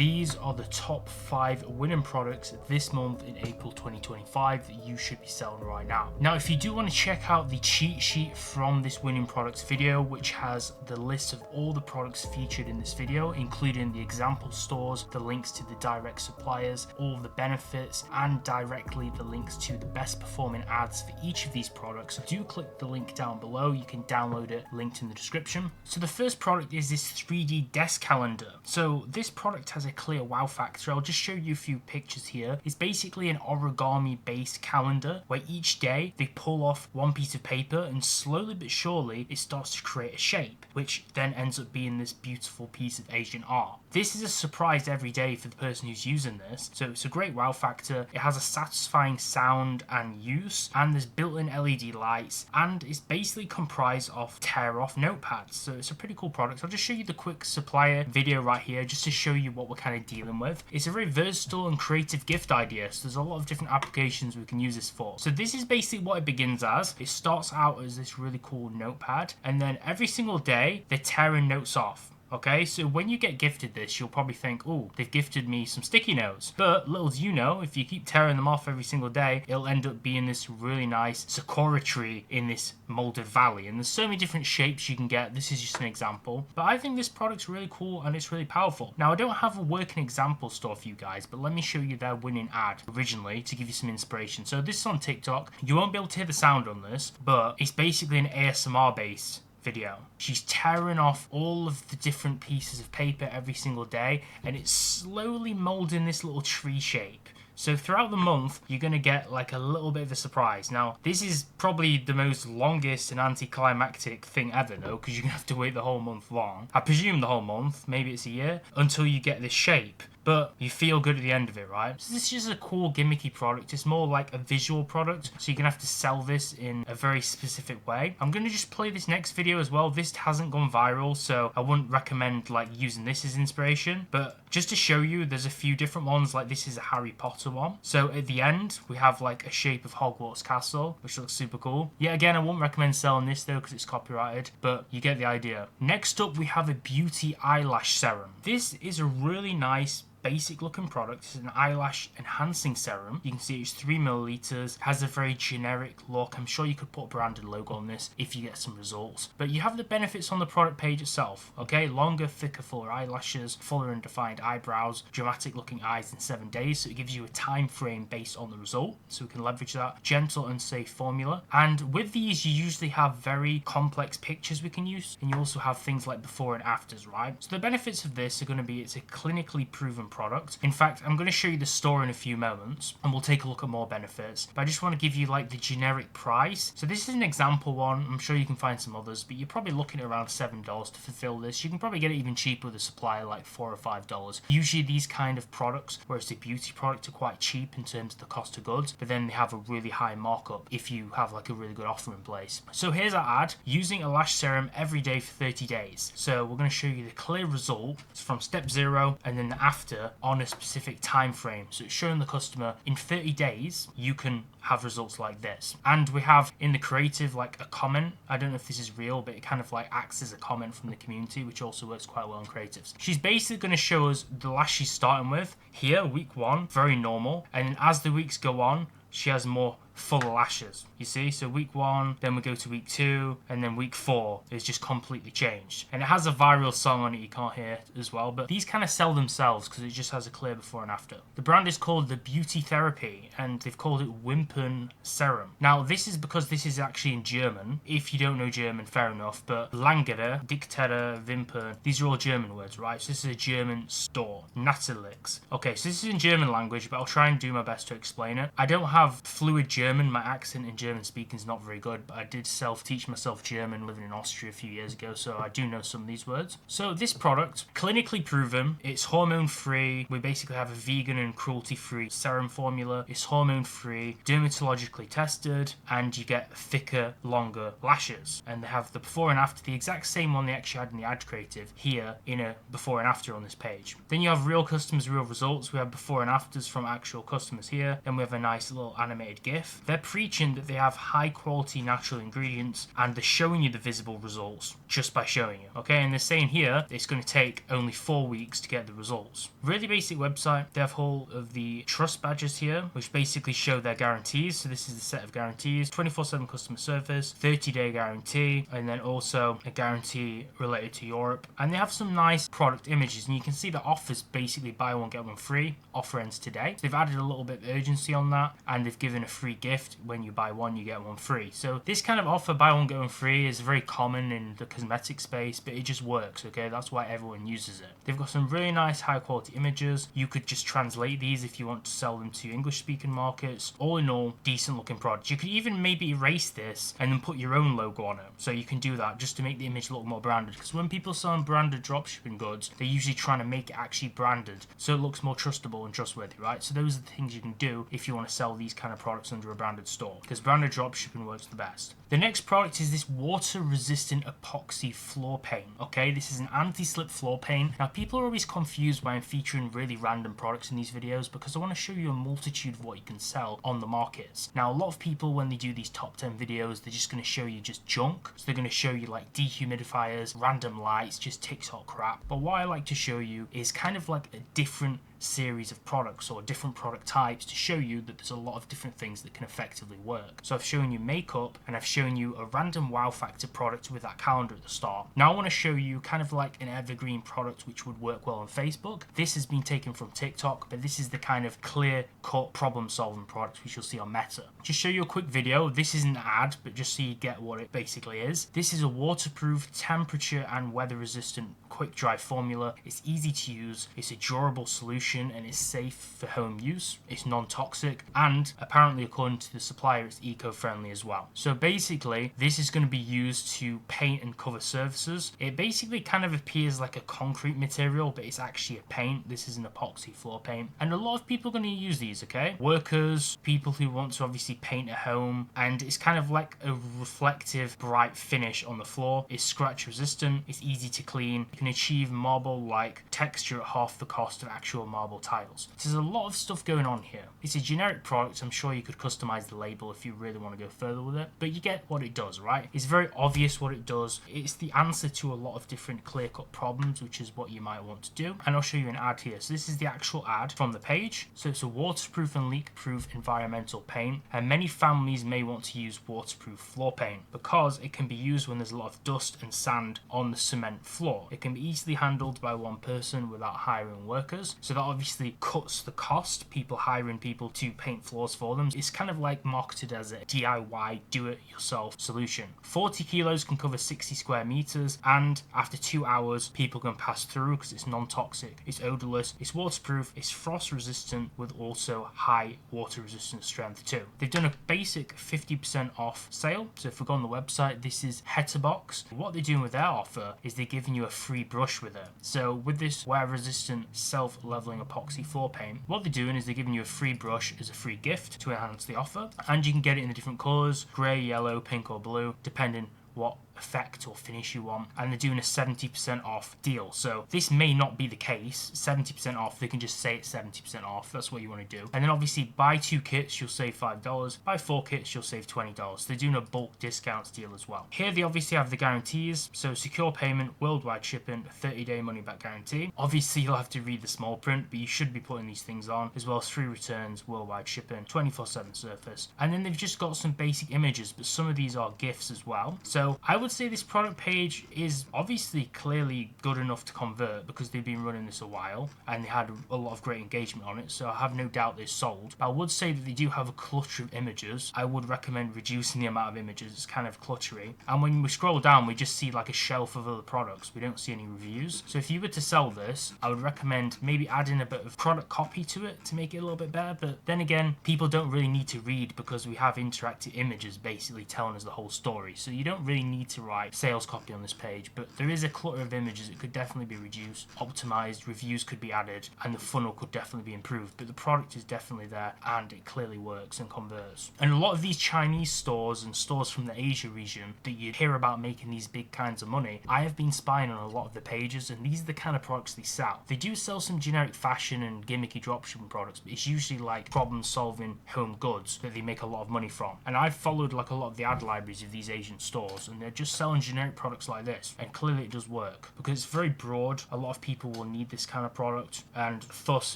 these are the top 5 winning products this month in April 2025 that you should be selling right now. Now, if you do want to check out the cheat sheet from this winning products video, which has the list of all the products featured in this video, including the example stores, the links to the direct suppliers, all the benefits, and directly the links to the best performing ads for each of these products, do click the link down below. You can download it, linked in the description. So the first product is this 3D desk calendar. So this product has a clear wow factor. I'll just show you a few pictures here. It's basically an origami based calendar where each day they pull off one piece of paper and slowly but surely it starts to create a shape, which then ends up being this beautiful piece of Asian art. This is a surprise every day for the person who's using this, so it's a great wow factor. It has a satisfying sound and use, and there's built-in LED lights, and it's basically comprised of tear-off notepads, so it's a pretty cool product. I'll just show you the quick supplier video right here just to show you what we're kind of dealing with. It's a very versatile and creative gift idea, so there's a lot of different applications we can use this for. So this is basically what it begins as. It starts out as this really cool notepad, and then every single day they're tearing notes off. Okay, so when you get gifted this, you'll probably think, oh, they've gifted me some sticky notes. But little do you know, if you keep tearing them off every single day, it'll end up being this really nice sakura tree in this molded valley. And there's so many different shapes you can get. This is just an example. But I think this product's really cool and it's really powerful. Now, I don't have a working example store for you guys, but let me show you their winning ad originally to give you some inspiration. So this is on TikTok. You won't be able to hear the sound on this, but it's basically an ASMR based video. She's tearing off all of the different pieces of paper every single day, and it's slowly molding this little tree shape. So throughout the month, you're going to get like a little bit of a surprise. Now, this is probably the most longest and anticlimactic thing ever, though, because you're going to have to wait the whole month long. I presume the whole month, maybe it's a year, until you get this shape. But you feel good at the end of it, right? So this is just a cool gimmicky product. It's more like a visual product, so you're gonna have to sell this in a very specific way. I'm gonna just play this next video as well. This hasn't gone viral, so I wouldn't recommend like using this as inspiration, but just to show you, there's a few different ones. Like this is a Harry Potter one. So at the end, we have like a shape of Hogwarts Castle, which looks super cool. Yeah, again, I wouldn't recommend selling this though, because it's copyrighted, but you get the idea. Next up, we have a beauty eyelash serum. This is a really nice basic looking product. It's an eyelash enhancing serum. You can see it's 3 milliliters, has a very generic look. I'm sure you could put a branded logo on this if you get some results, but you have the benefits on the product page itself. Okay, longer, thicker, fuller eyelashes, fuller and defined eyebrows, dramatic looking eyes in 7 days, so it gives you a time frame based on the result, so we can leverage that. Gentle and safe formula, and with these you usually have very complex pictures we can use, and you also have things like before and afters, right? So the benefits of this are going to be it's a clinically proven product. In fact, I'm going to show you the store in a few moments and we'll take a look at more benefits, but I just want to give you like the generic price. So this is an example one. I'm sure you can find some others, but you're probably looking at around $7 to fulfill this. You can probably get it even cheaper with a supplier, like $4 or $5. Usually these kind of products, where it's a beauty product, are quite cheap in terms of the cost of goods, but then they have a really high markup if you have like a really good offer in place. So here's our ad: using a lash serum every day for 30 days. So we're going to show you the clear result from step 0 and then the after on a specific time frame. So it's showing the customer in 30 days you can have results like this. And we have in the creative like a comment. I don't know if this is real, but it kind of like acts as a comment from the community, which also works quite well in creatives. She's basically going to show us the lash she's starting with here, week 1, very normal, and as the weeks go on she has more fuller lashes, you see. So week 1, then we go to week 2, and then week 4 is just completely changed. And it has a viral song on it you can't hear as well, but these kind of sell themselves because it just has a clear before and after. The brand is called the Beauty Therapy, and they've called it Wimpern Serum. Now this is because this is actually in German. If you don't know German, fair enough, but Langere, Dictere, Wimpern, these are all German words, right? So this is a German store. Natalix. Okay, so this is in German language, but I'll try and do my best to explain it. I don't have fluid German. My accent in German speaking is not very good, but I did self-teach myself German living in Austria a few years ago, so I do know some of these words. So this product, clinically proven, it's hormone-free. We basically have a vegan and cruelty-free serum formula. It's hormone-free, dermatologically tested, and you get thicker, longer lashes. And they have the before and after, the exact same one they actually had in the ad creative, here in a before and after on this page. Then you have real customers, real results. We have before and afters from actual customers here. Then we have a nice little animated GIF. if they're preaching that they have high quality natural ingredients and they're showing you the visible results just by showing you, okay? And they're saying here it's going to take only 4 weeks to get the results. Really basic website. They have all of the trust badges here, which basically show their guarantees. So this is the set of guarantees: 24/7 customer service, 30-day guarantee, and then also a guarantee related to Europe. And they have some nice product images, and you can see the offers basically buy one get one free. Offer ends today. So they've added a little bit of urgency on that, and they've given a free gift. When you buy one, you get one free. So this kind of offer, buy one get one free, is very common in the cosmetic space, but it just works, okay? That's why everyone uses it. They've got some really nice high quality images. You could just translate these if you want to sell them to English speaking markets. All in all, decent looking products. You could even maybe erase this and then put your own logo on it. So you can do that just to make the image look more branded, because when people sell branded dropshipping goods, they're usually trying to make it actually branded so it looks more trustable and trustworthy, right? So those are the things you can do if you want to sell these kind of products under a branded store, because branded dropshipping works the best. The next product is this water resistant epoxy floor paint. Okay, this is an anti-slip floor paint. Now people are always confused why I'm featuring really random products in these videos, because I want to show you a multitude of what you can sell on the markets. Now a lot of people, when they do these top 10 videos, they're just going to show you just junk. So they're going to show you like dehumidifiers, random lights, just TikTok crap. But what I like to show you is kind of like a different series of products or different product types to show you that there's a lot of different things that can effectively work. So I've shown you makeup, and I've shown you a random wow factor product with that calendar at the start. Now I want to show you kind of like an evergreen product which would work well on Facebook. This has been taken from TikTok, but this is the kind of clear cut problem solving product which you'll see on Meta. Just show you a quick video. This isn't an ad, but just so you get what it basically is. This is a waterproof, temperature and weather resistant quick dry formula. It's easy to use, it's a durable solution, and it's safe for home use. It's non-toxic, and apparently according to the supplier it's eco-friendly as well. So basically this is going to be used to paint and cover surfaces. It basically kind of appears like a concrete material, but it's actually a paint. This is an epoxy floor paint, and a lot of people are going to use these, okay? Workers, people who want to obviously paint at home, and it's kind of like a reflective bright finish on the floor. It's scratch resistant, it's easy to clean, you can achieve marble like texture at half the cost of actual marble tiles. There's a lot of stuff going on here. It's a generic product. I'm sure you could customize the label if you really want to go further with it, but you get what it does, right? It's very obvious what it does. It's the answer to a lot of different clear-cut problems, which is what you might want to do. And I'll show you an ad here. So this is the actual ad from the page. So it's a waterproof and leak-proof environmental paint, and many families may want to use waterproof floor paint because it can be used when there's a lot of dust and sand on the cement floor. It can be easily handled by one person without hiring workers, so that obviously cuts the cost, people hiring people to paint floors for them. It's kind of like marketed as a DIY do-it-yourself solution. 40 kilos can cover 60 square meters, and after 2 hours people can pass through because it's non-toxic, it's odorless, it's waterproof, it's frost resistant with also high water resistance strength too. They've done a basic 50% off sale, so if we go on the website, this is Heterbox. What they're doing with their offer is they're giving you a free brush with it. So with this wear resistant self-leveling epoxy floor paint, what they're doing is they're giving you a free brush as a free gift to enhance the offer, and you can get it in the different colours: grey, yellow, pink or blue, depending what effect or finish you want. And they're doing a 70% off deal, so this may not be the case. 70% off, they can just say it's 70% off. That's what you want to do. And then obviously buy 2 kits you'll save $5, buy 4 kits you'll save $20. They're doing a bulk discounts deal as well. Here they obviously have the guarantees, so secure payment, worldwide shipping, 30-day money back guarantee. Obviously you'll have to read the small print, but you should be putting these things on, as well as free returns, worldwide shipping, 24/7 service. And then they've just got some basic images, but some of these are GIFs as well. So I would say this product page is obviously clearly good enough to convert because they've been running this a while and they had a lot of great engagement on it, so I have no doubt they're sold. But I would say that they do have a clutter of images. I would recommend reducing the amount of images. It's kind of cluttery, and when we scroll down we just see like a shelf of other products. We don't see any reviews. So if you were to sell this, I would recommend maybe adding a bit of product copy to it to make it a little bit better. But then again, people don't really need to read because we have interactive images basically telling us the whole story, so you don't really need to write sales copy on this page, but there is a clutter of images. It could definitely be reduced, optimized, reviews could be added, and the funnel could definitely be improved. But the product is definitely there, and it clearly works and converts. And a lot of these Chinese stores and stores from the Asia region that you'd hear about making these big kinds of money, I have been spying on a lot of the pages, and these are the kind of products they sell. They do sell some generic fashion and gimmicky dropshipping products, but it's usually like problem-solving home goods that they make a lot of money from. And I've followed like a lot of the ad libraries of these Asian stores, and they're just selling generic products like this, and clearly it does work because it's very broad. A lot of people will need this kind of product, and thus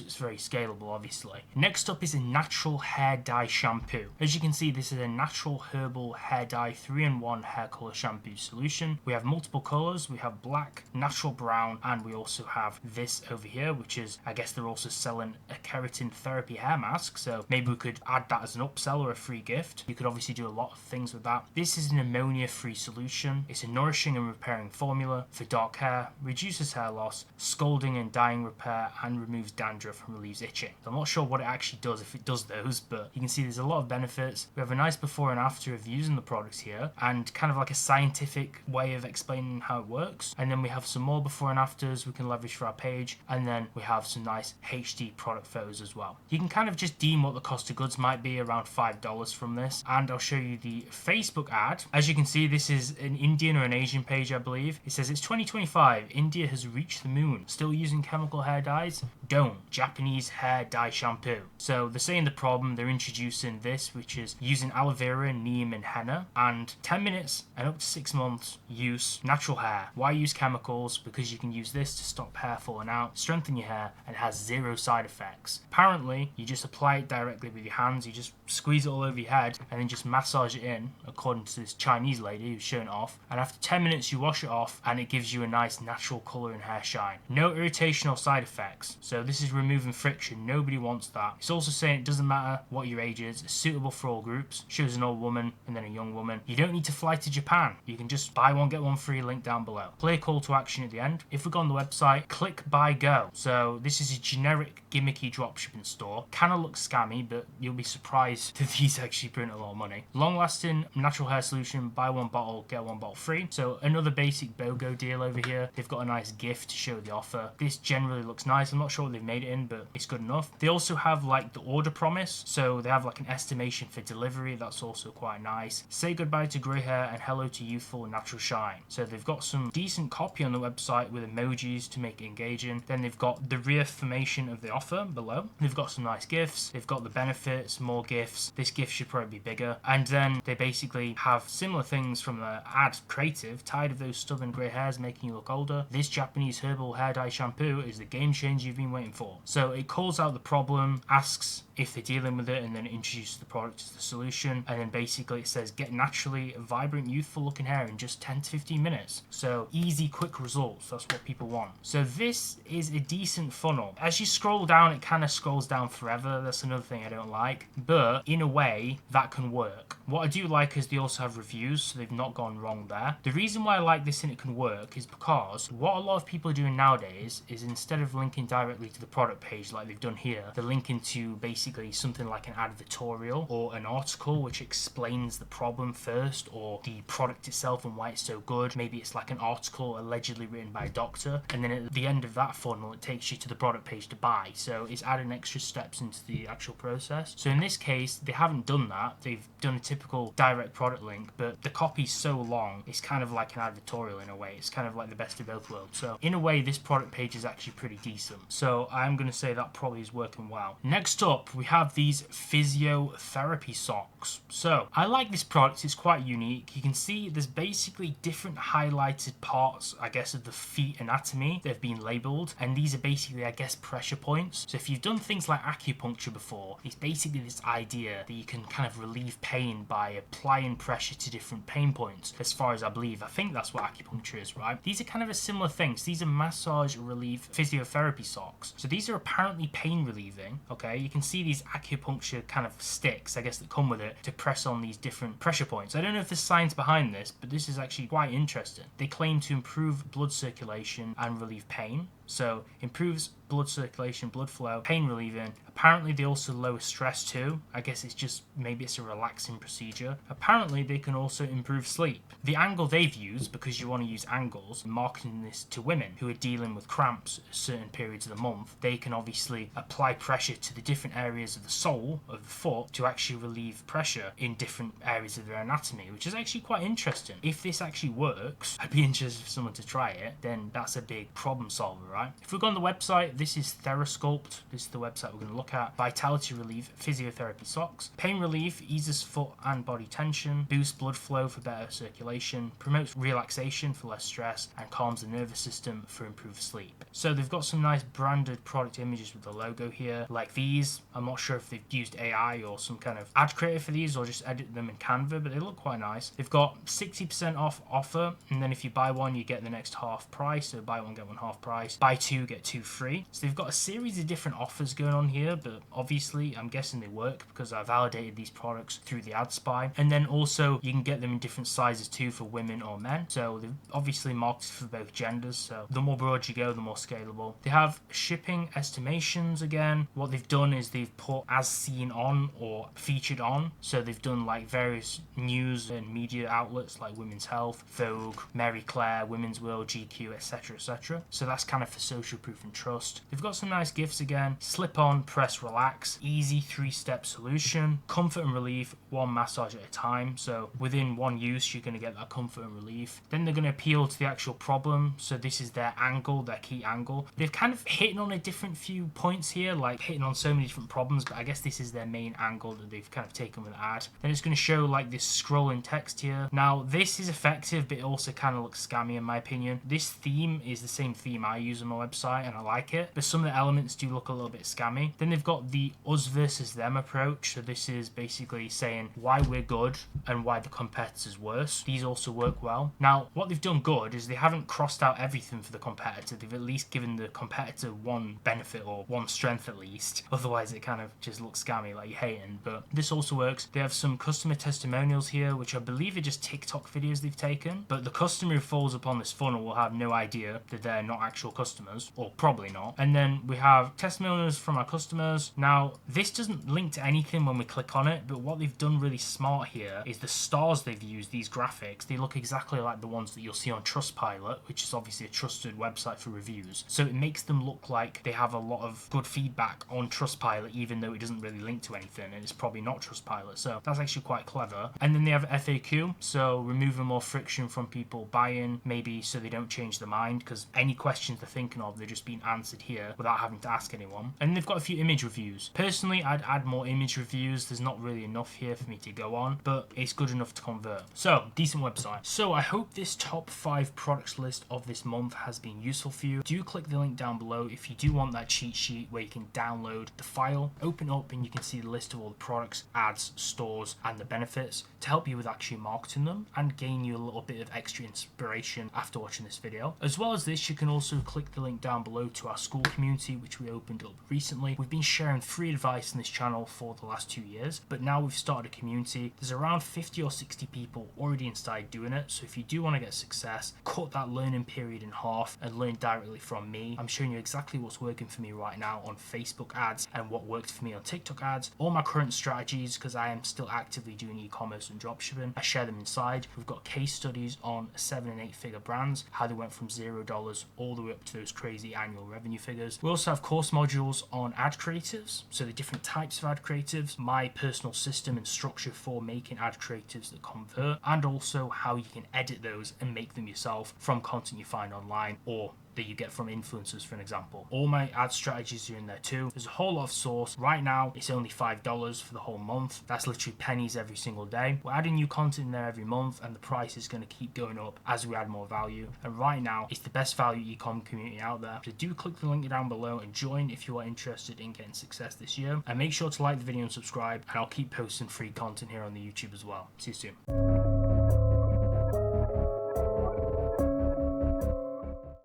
it's very scalable, obviously. Next up is a natural hair dye shampoo. As you can see, this is a natural herbal hair dye 3-in-1 hair color shampoo solution. We have multiple colors. We have black, natural brown, and we also have this over here, which is, I guess they're also selling a keratin therapy hair mask, so maybe we could add that as an upsell or a free gift. You could obviously do a lot of things with that. This is an ammonia-free solution. It's a nourishing and repairing formula for dark hair, reduces hair loss, scalding and dyeing repair, and removes dandruff and relieves itching. So I'm not sure what it actually does, if it does those, but you can see there's a lot of benefits. We have a nice before and after of using the products here, and kind of like a scientific way of explaining how it works. And then we have some more before and afters we can leverage for our page, and then we have some nice HD product photos as well. You can kind of just deem what the cost of goods might be, around $5 from this, and I'll show you the Facebook ad. As you can see, this is an Indian or an Asian page, I believe. It says it's 2025, India has reached the moon, still using chemical hair dyes? Don't. Japanese hair dye shampoo. So they're saying the problem, they're introducing this, which is using aloe vera, neem and henna, and 10 minutes and up to 6 months use natural hair. Why use chemicals? Because you can use this to stop hair falling out, strengthen your hair, and it has 0 side effects. Apparently, you just apply it directly with your hands, you just squeeze it all over your head and then just massage it in, according to this Chinese lady who's showing it off, and after 10 minutes you wash it off and it gives you a nice natural colour and hair shine. No irritation or side effects. So this is removing friction. Nobody wants that. It's also saying it doesn't matter what your age is, it's suitable for all groups. Shows an old woman and then a young woman. You don't need to fly to Japan. You can just buy one, get one free, link down below. Play a call to action at the end. If we go on the website, click buy go. So this is a generic gimmicky dropshipping store. Kind of looks scammy, but you'll be surprised that these actually print a lot of money. Long lasting natural hair solution, buy one bottle, get one bottle free. So another basic BOGO deal over here. They've got a nice gift to show the offer. This generally looks nice. I'm not sure what they've made it in, but it's good enough. They also have like the order promise. So they have like an estimation for delivery. That's also quite nice. Say goodbye to grey hair and hello to youthful and natural shine. So they've got some decent copy on the website with emojis to make it engaging. Then they've got the reaffirmation of the offer below. They've got some nice gifts. They've got the benefits, more gifts. This gift should probably be bigger. And then they basically have similar things from the ad creative. Tired of those stubborn grey hairs making you look older? This Japanese herbal hair dye shampoo is the game changer you've been waiting for. So it calls out the problem, asks if they're dealing with it, and then it introduces the product as the solution. And then basically it says get naturally vibrant, youthful looking hair in just 10 to 15 minutes. So easy, quick results. That's what people want. So this is a decent funnel. As you scroll down, it kind of scrolls down forever. That's another thing I don't like. But in a way, that can work. What I do like is they also have reviews, so they've not gone wrong there. The reason why I like this and it can work is because what a lot of people are doing nowadays is instead of linking directly to the product page like they've done here, they're linking to basically something like an advertorial or an article which explains the problem first, or the product itself and why it's so good. Maybe it's like an article allegedly written by a doctor, and then at the end of that funnel it takes you to the product page to buy. So it's adding extra steps into the actual process. So in this case they haven't done that. They've done a typical direct product link, but the copy's so long it's kind of like an advertorial in a way. It's kind of like the best of both worlds. So in a way this product page is actually pretty decent. So I'm going to say that probably is working well. Next up we have these physiotherapy socks. So I like this product. It's quite unique. You can see there's basically different highlighted parts, I guess, of the feet anatomy that have been labeled, and these are basically, I guess, pressure points. So if you've done things like acupuncture before, it's basically this idea that you can kind of relieve pain by applying pressure to different pain points, as far as I believe. I think that's what acupuncture is, right? These are kind of a similar things. These are massage relief physiotherapy socks. So these are apparently pain relieving. Okay, you can see these acupuncture kind of sticks, I guess, that come with it to press on these different pressure points. I don't know if there's science behind this, but this is actually quite interesting. They claim to improve blood circulation and relieve pain. So improves blood circulation, blood flow, pain relieving. Apparently they also lower stress too. I guess it's just, maybe it's a relaxing procedure. Apparently they can also improve sleep. The angle they've used, because you want to use angles, marketing this to women who are dealing with cramps at certain periods of the month, they can obviously apply pressure to the different areas of the sole of the foot to actually relieve pressure in different areas of their anatomy, which is actually quite interesting. If this actually works, I'd be interested for someone to try it, then that's a big problem solver, right? If we go on the website, this is Therasculpt. This is the website we're going to look at. Vitality relief, physiotherapy socks. Pain relief, eases foot and body tension, boosts blood flow for better circulation, promotes relaxation for less stress, and calms the nervous system for improved sleep. So they've got some nice branded product images with the logo here, like these. I'm not sure if they've used AI or some kind of ad creator for these or just edit them in Canva, but they look quite nice. They've got 60% off offer, and then if you buy one, you get the next half price. So buy one, get one half price. Buy two, get two free. So they've got a series of different offers going on here, but obviously I'm guessing they work because I validated these products through the ad spy. And then also you can get them in different sizes too for women or men. So they've obviously marketed for both genders. So the more broad you go, the more scalable. They have shipping estimations again. What they've done is they've put as seen on or featured on. So they've done like various news and media outlets like Women's Health, Vogue, Mary Claire, Women's World, GQ, etc, etc. So that's kind of for social proof and trust. They've got some nice gifts again. Slip on, press, relax, easy 3-step solution, comfort and relief, one massage at a time. So within one use, you're going to get that comfort and relief. Then they're going to appeal to the actual problem. So this is their angle, their key angle. They've kind of hitting on a different few points here, like hitting on so many different problems, but I guess this is their main angle that they've kind of taken with the ad. Then it's going to show like this scrolling text here. Now this is effective, but it also kind of looks scammy in my opinion. This theme is the same theme I use on my website and I like it, but some of the elements do look a little bit scammy. Then they've got the us versus them approach. So this is basically saying why we're good and why the competitor's worse. These also work well. Now what they've done good is they haven't crossed out everything for the competitor. They've at least given the competitor one benefit or one strength at least. Otherwise it kind of just looks scammy, like you're hating. But this also works. They have some customer testimonials here, which I believe are just TikTok videos they've taken. But the customer who falls upon this funnel will have no idea that they're not actual customers, or probably not. And then we have testimonials from our customers. Now this doesn't link to anything when we click on it, but what they've done really smart here is the stars they've used, these graphics, they look exactly like the ones that you'll see on Trustpilot, which is obviously a trusted website for reviews. So it makes them look like they have a lot of good feedback on Trustpilot, even though it doesn't really link to anything, and it's probably not Trustpilot. So that's actually quite clever. And then they have FAQ, so removing more friction from people buying, maybe so they don't change their mind, because any questions they're thinking of, they're just being answered here without having to ask anyone. And they've got a few image reviews. Personally, I'd add more image reviews. There's not really enough here for me to go on, but it's good enough to convert. So, decent website. So I hope this top 5 products list of this month has been useful for you. Do click the link down below if you do want that cheat sheet where you can download the file, open up, and you can see the list of all the products, ads, stores, and the benefits to help you with actually marketing them and gain you a little bit of extra inspiration after watching this video. As well as this, you can also click the link down below to our school community, which we opened up recently. We've been sharing free advice in this channel for the last 2 years, but now we've started a community. There's around 50 or 60 people already inside doing it. So if you do want to get success, cut that learning period in half and learn directly from me. I'm showing you exactly what's working for me right now on Facebook ads and what worked for me on TikTok ads, all my current strategies, because I am still actively doing e-commerce and dropshipping. I share them inside. We've got case studies on 7 and 8 figure brands, how they went from $0 all the way up to those crazy annual revenue figures. We also have course modules on ad creatives, so the different types of ad creatives, my personal system and structure for making ad creatives that convert, and also how you can edit those and make them yourself from content you find online or that you get from influencers, for an example. All my ad strategies are in there too. There's a whole lot of source. Right now, it's only $5 for the whole month. That's literally pennies every single day. We're adding new content in there every month, and the price is going to keep going up as we add more value. And right now, it's the best value e-com community out there. So do click the link down below and join if you are interested in getting success this year. And make sure to like the video and subscribe, and I'll keep posting free content here on the YouTube as well. See you soon.